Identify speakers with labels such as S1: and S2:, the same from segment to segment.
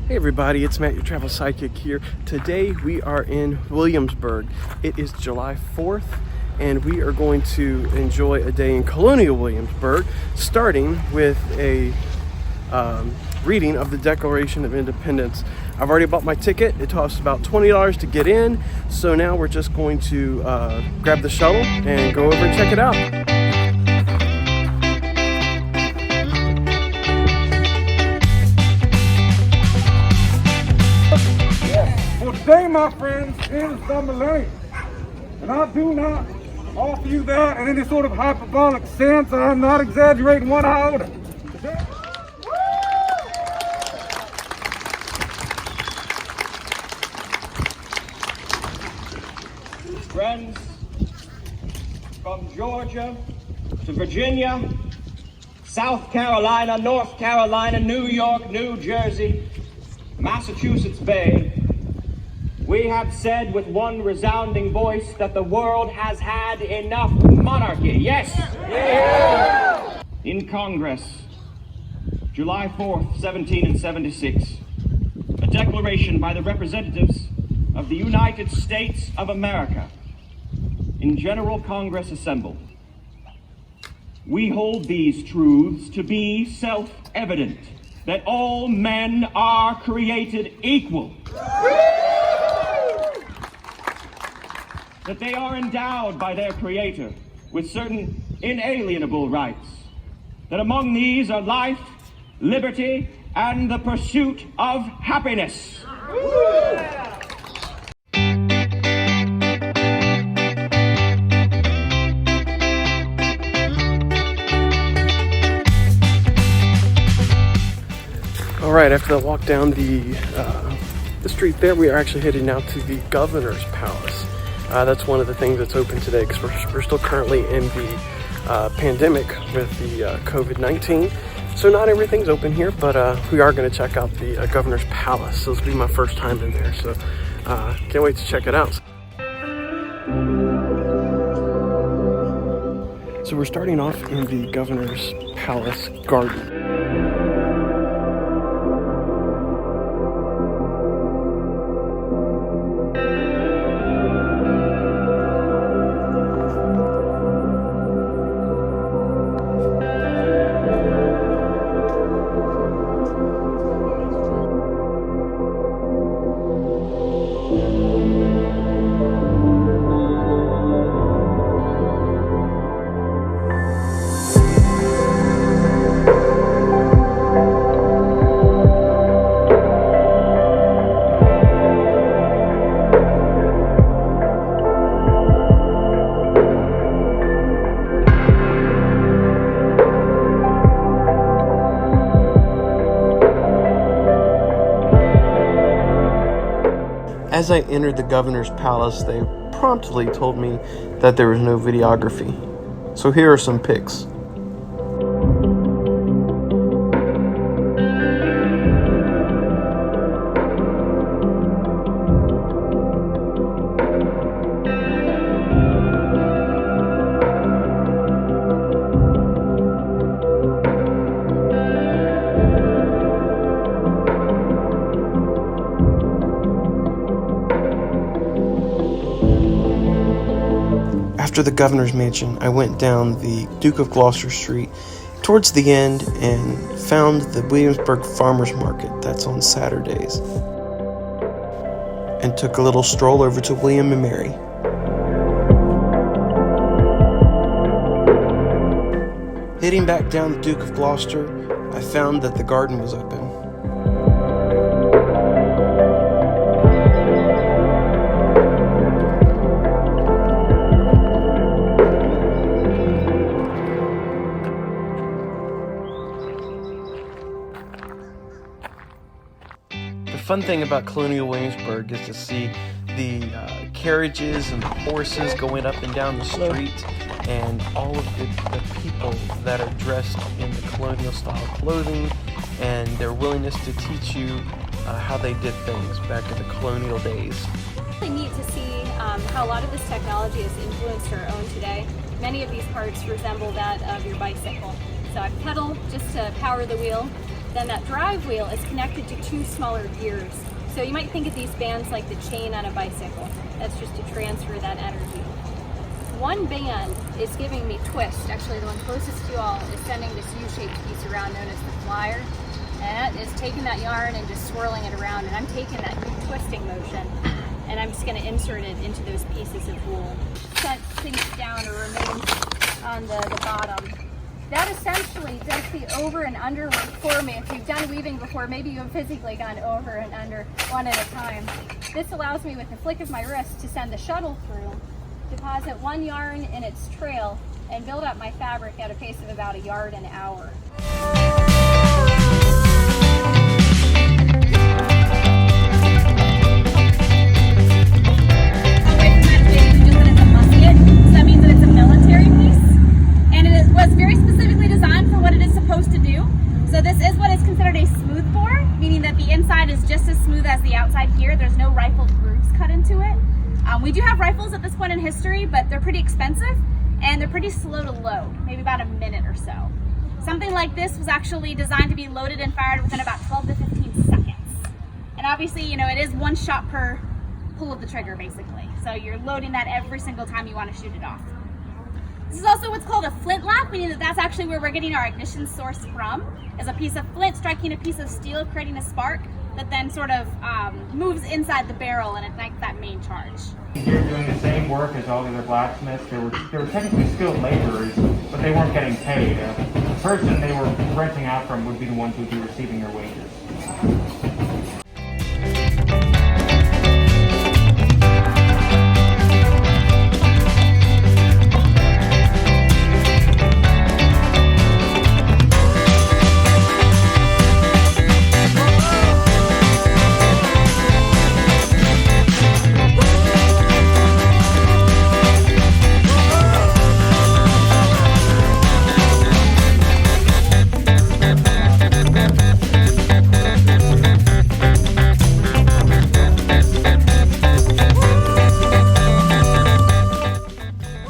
S1: Hey everybody, it's Matt, your travel sidekick here. Today we are in Williamsburg. It is July 4th and we are going to enjoy a day in Colonial Williamsburg, starting with a reading of the Declaration of Independence. I've already bought my ticket. It costs about $20 to get in, so now we're just going to grab the shuttle and go over and check it out.
S2: Today, my friends, is the millennium, and I do not offer you that in any sort of hyperbolic sense. I'm not exaggerating one iota.
S3: Friends, from Georgia to Virginia, South Carolina, North Carolina, New York, New Jersey, Massachusetts Bay, we have said with one resounding voice that the world has had enough monarchy. Yes? Yeah. In Congress, July 4th, 1776, a declaration by the representatives of the United States of America in General Congress assembled. We hold these truths to be self-evident, that all men are created equal, that they are endowed by their Creator with certain inalienable rights, that among these are life, liberty, and the pursuit of happiness.
S1: All right, after the walk down the street there, we are actually heading now to the Governor's Palace. That's one of the things that's open today because we're still currently in the pandemic with the COVID-19. So not everything's open here, but we are going to check out the Governor's Palace. So this will be my first time in there, so can't wait to check it out. So we're starting off in the Governor's Palace garden. As I entered the Governor's Palace, they promptly told me that there was no videography. So here are some pics. After the Governor's Mansion, I went down the Duke of Gloucester Street towards the end and found the Williamsburg Farmers Market that's on Saturdays, and took a little stroll over to William and Mary. Heading back down the Duke of Gloucester, I found that the garden was open. The fun thing about Colonial Williamsburg is to see the carriages and the horses going up and down the street, and all of the people that are dressed in the colonial style clothing and their willingness to teach you how they did things back in the colonial days.
S4: It's really neat to see how a lot of this technology has influenced our own today. Many of these parts resemble that of your bicycle. So I pedal just to power the wheel, then that drive wheel is connected to 2 smaller gears. So you might think of these bands like the chain on a bicycle. That's just to transfer that energy. One band is giving me twist. Actually, the one closest to you all is sending this U-shaped piece around known as the flyer. And that is taking that yarn and just swirling it around. And I'm taking that twisting motion and I'm just going to insert it into those pieces of wool. That sinks down or remains on the bottom. That essentially does the over and under work for me. If you've done weaving before, maybe you've physically gone over and under one at a time. This allows me with the flick of my wrist to send the shuttle through, deposit 1 yarn in its trail, and build up my fabric at a pace of about 1 yard an hour.
S5: Was very specifically designed for what it is supposed to do. So this is what is considered a smooth bore, meaning that the inside is just as smooth as the outside here. There's no rifled grooves cut into it. We do have rifles at this point in history, but they're pretty expensive and they're pretty slow to load, maybe about a minute or so. Something like this was actually designed to be loaded and fired within about 12 to 15 seconds. And obviously, you know, it is 1 shot per pull of the trigger basically. So you're loading that every single time you want to shoot it off. This is also what's called a flintlock, meaning that that's actually where we're getting our ignition source from, is a piece of flint striking a piece of steel, creating a spark that then sort of moves inside the barrel and ignites that main charge.
S6: They're doing the same work as all the other blacksmiths. They were technically skilled laborers, but they weren't getting paid. The person they were renting out from would be the ones who would be receiving their wages.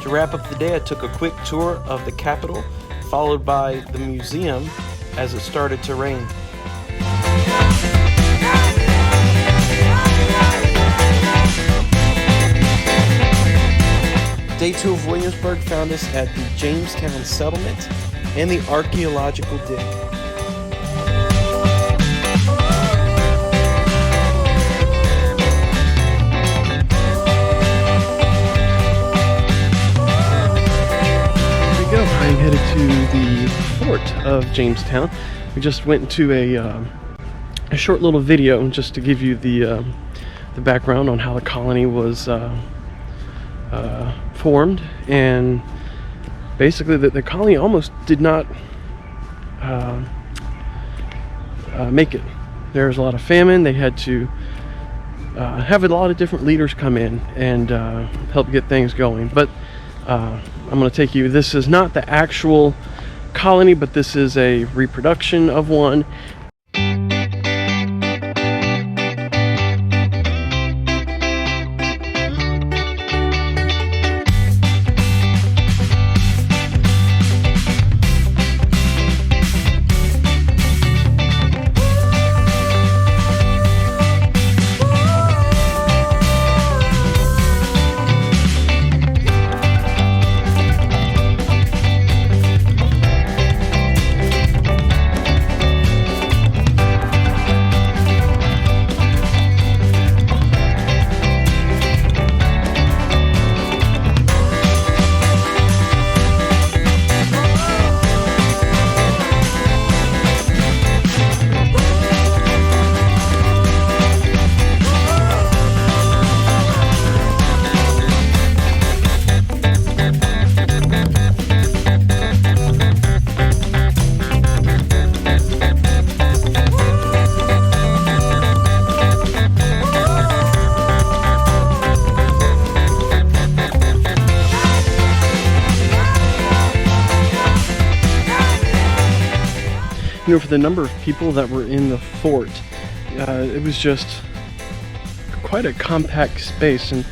S1: To wrap up the day, I took a quick tour of the Capitol, followed by the museum as it started to rain. Day 2 of Williamsburg found us at the Jamestown settlement and the archaeological dig. I'm headed to the fort of Jamestown. We just went into a short little video just to give you the background on how the colony was formed, and basically the colony almost did not make it. There was a lot of famine. They had to have a lot of different leaders come in and help get things going. But I'm going to take you, this is not the actual colony, but this is a reproduction of one. You know, for the number of people that were in the fort, it was just quite a compact space, and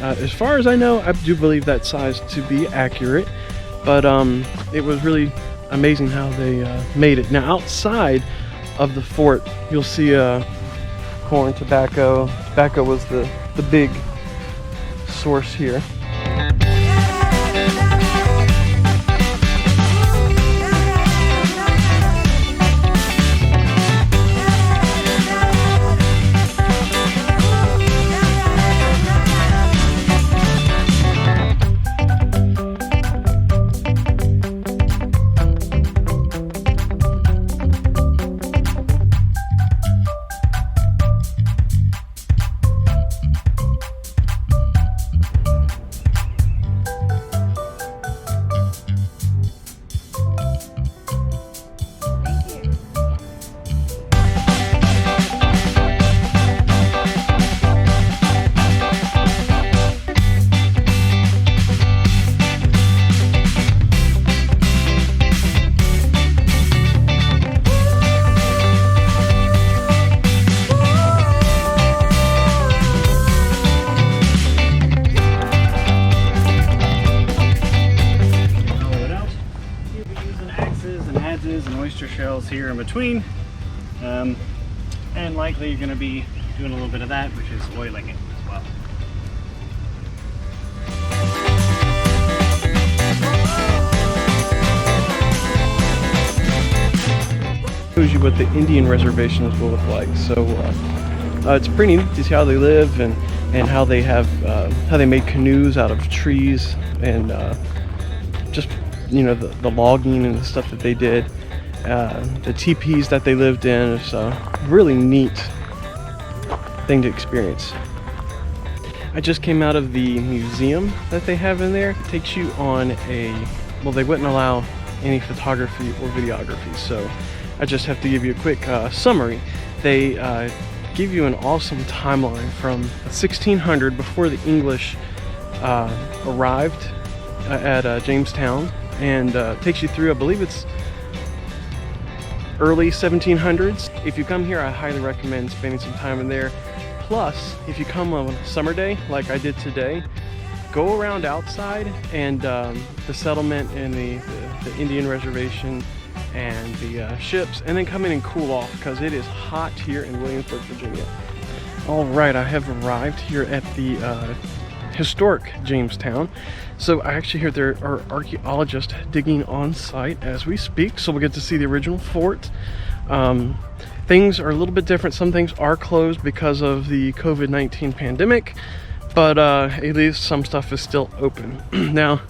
S1: as far as I know, I do believe that size to be accurate, but it was really amazing how they made it. Now outside of the fort, you'll see corn, tobacco. Tobacco was the big source here.
S7: And oyster shells here in between, and likely you're going to be doing a little bit of that, which is oiling it as well.
S1: Shows you what the Indian reservations will look like. So it's pretty neat to see how they live and how they have how they made canoes out of trees and just the logging and the stuff that they did. The teepees that they lived in. It's a really neat thing to experience. I just came out of the museum that they have in there. It takes you on well, they wouldn't allow any photography or videography, so I just have to give you a quick summary. They give you an awesome timeline from 1600, before the English arrived at Jamestown, and takes you through, I believe it's early 1700s. If you come here, I highly recommend spending some time in there. Plus, if you come on a summer day like I did today, go around outside and the settlement and the Indian reservation and the ships, and then come in and cool off because it is hot here in Williamsburg, Virginia. All right, I have arrived here at the historic Jamestown. So I actually hear there are archaeologists digging on site as we speak, so we'll get to see the original fort. Things are a little bit different. Some things are closed because of the COVID-19 pandemic, but at least some stuff is still open. Now,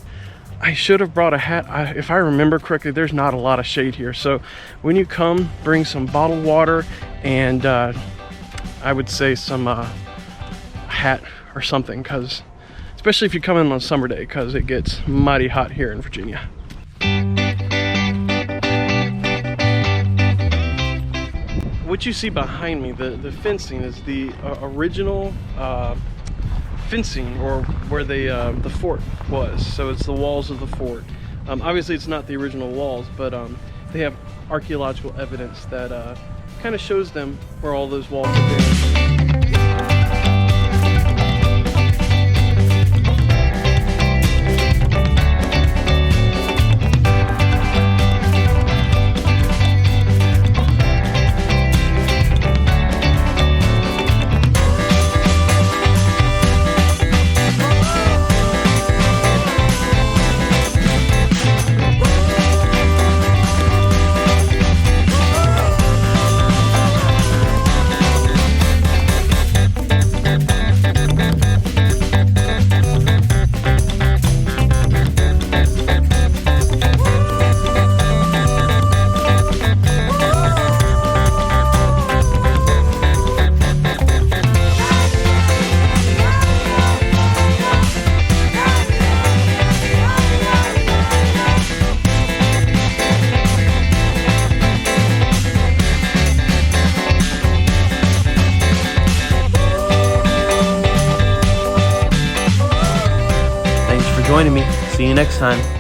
S1: I should have brought a hat. If I remember correctly, there's not a lot of shade here, so when you come, bring some bottled water and I would say some hat or something, because especially if you come in on a summer day, because it gets mighty hot here in Virginia. What you see behind me, the fencing, is the original fencing, or where the fort was. So it's the walls of the fort. Obviously it's not the original walls, but they have archaeological evidence that kind of shows them where all those walls have been. Joining me. See you next time.